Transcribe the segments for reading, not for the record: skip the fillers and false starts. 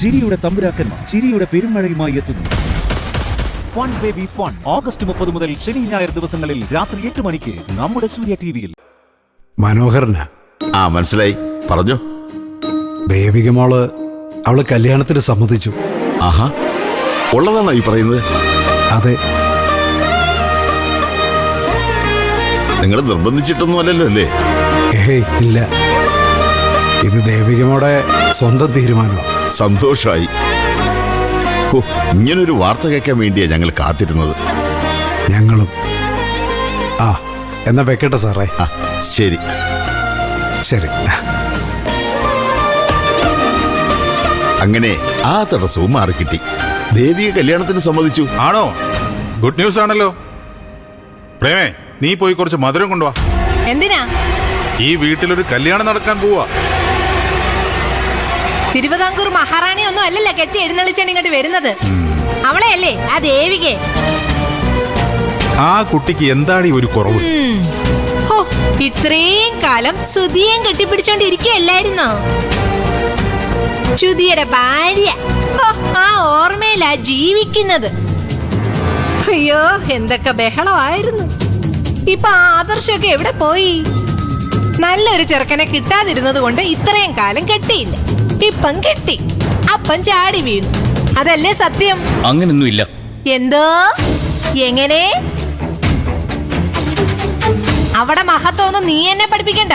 ചിരിയുടെ തമ്പുരാക്കന്മാർ ചിരിയുടെ പെരുമഴയുമായി എത്തുന്നു. ഫൺ ബേബി ഫൺ ഓഗസ്റ്റ് 30 മുതൽ ശനി ഞായർ ദിവസങ്ങളിൽ രാത്രി 8 മണിക്ക് നമ്മുടെ സൂര്യ ടിവിയിൽ. മനോഹരനാ. മനസ്സിലായി, പറഞ്ഞോ. ദേവിക മോള് അവള് കല്യാണത്തിന് സമ്മതിച്ചു. ആഹാ, ഉള്ളതാണോ ഈ പറയുന്നത്? അതെ. നിങ്ങൾ നിർബന്ധിച്ചിട്ടൊന്നും അല്ലല്ലോ അല്ലേ? ഏയ് ഇല്ല, ഇത് ദേവികമ്മയുടെ സ്വന്തം തീരുമാനമാണ്. സന്തോഷമായി. ഇങ്ങനൊരു വാർത്ത കേൾക്കാൻ വേണ്ടിയാ ഞങ്ങൾ കാത്തിരുന്നത്. ഞങ്ങളും. എന്നാ വെക്കട്ടെ സാറേ. ശരി ശരി. അങ്ങനെ ആ തടസ്സവും മാറിക്കിട്ടി. ദേവിക കല്യാണത്തിന് സമ്മതിച്ചു. ആണോ? ഗുഡ് ന്യൂസ് ആണല്ലോ. പ്രേമേ, നീ പോയി കുറച്ച് മധുരം കൊണ്ടുവാ. എന്തിനാ? ഈ വീട്ടിലൊരു കല്യാണം നടക്കാൻ പോവാ. തിരുവിതാംകൂർ മഹാറാണി ഒന്നും അല്ലല്ലോ കെട്ടി എഴുന്നള്ളിച്ചാണ് ഇങ്ങോട്ട് വരുന്നത്. അവളെയല്ലേ ആ ദേവികെ. ആ കുട്ടിക്ക് എന്താണ് ഒരു കുറവ്? ഇത്രയും കാലം സുധിയേം കെട്ടിപ്പിടിച്ചോണ്ടിരിക്കുകയല്ലായിരുന്നോ? ചുതിയുടെ ഭാര്യ. ആ ഓർമ്മയിലാ ജീവിക്കുന്നത്. അയ്യോ, എന്തൊക്കെ ബഹളമായിരുന്നു. ഇപ്പൊ ആദർശമൊക്കെ എവിടെ പോയി? നല്ലൊരു ചെറുക്കനെ കിട്ടാതിരുന്നത് കൊണ്ട് ഇത്രയും കാലം കെട്ടിയില്ല. ഇപ്പം കെട്ടി, അപ്പം ചാടി വീണു. അതല്ലേ സത്യം? അങ്ങനൊന്നുമില്ല. എന്തോ? എങ്ങനെ? അവിടെ മഹത്വമൊന്നും നീ എന്നെ പഠിപ്പിക്കണ്ട.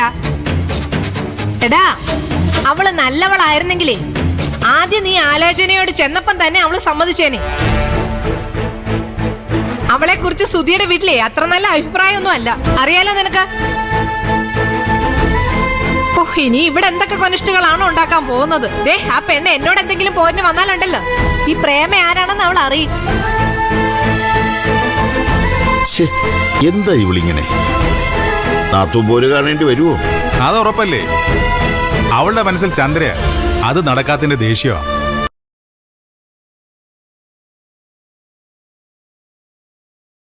എടാ, അവള് നല്ലവളായിരുന്നെങ്കിലേ ആദ്യം നീ ആലോചനയോട് ചെന്നപ്പം തന്നെ അവള് സമ്മതിച്ചേനെ. അവളെ കുറിച്ച് സുധിയുടെ വീട്ടിലെ അത്ര നല്ല അഭിപ്രായമൊന്നും അല്ല, അറിയാലോ നിനക്ക്. ഇനി ഇവിടെ എന്തൊക്കെ കൊനിഷ്ടുകളാണോ ഉണ്ടാക്കാൻ പോകുന്നത്. ആ പെണ്ണ് എന്നോട് എന്തെങ്കിലും പോരിന് വന്നാലുണ്ടല്ലോ, ഈ പ്രേമ ആരാണെന്ന് അവൾ അറിയും. എന്താ ഇവളിങ്ങനെ? നാത്തും പോര് കാണേണ്ടി വരുമോ? അത് ഉറപ്പല്ലേ. അവളുടെ മനസ്സിൽ ചന്ദ്രയാ. അത് നടക്കാത്തതിന്റെ ദേഷ്യമാ.